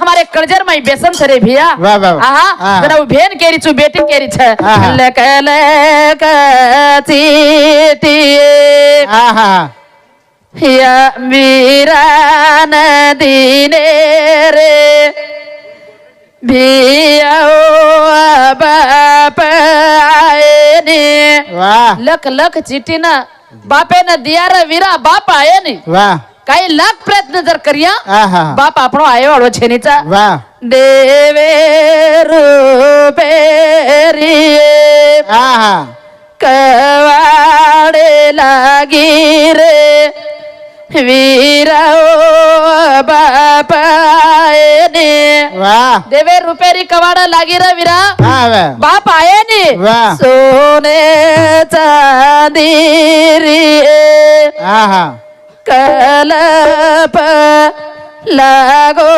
हमारे कलजर में बेसन सरे भैया वाह वाह आहा जरा भेन केरी छु बेटी केरी छ लक लक चीटी आहा या मीरा नदीने रे भैया बाप आए ने वाह लक लक चीटी ना बापे ने दिया रे वीरा बाप आए ने वाह काही लाख प्रयत्न जर करिया आहा बाप આપણો આયો વાળો છે નીચા वाह દેવે રૂપેરી आहा કવાડે લાગી રે વીરાઓ બાપાએ ને वाह દેવે રૂપેરી કવાડા લાગી રે વીરા आवे બાપ આયે ને वाह સોને ચાંદી રે आहा कलप लागो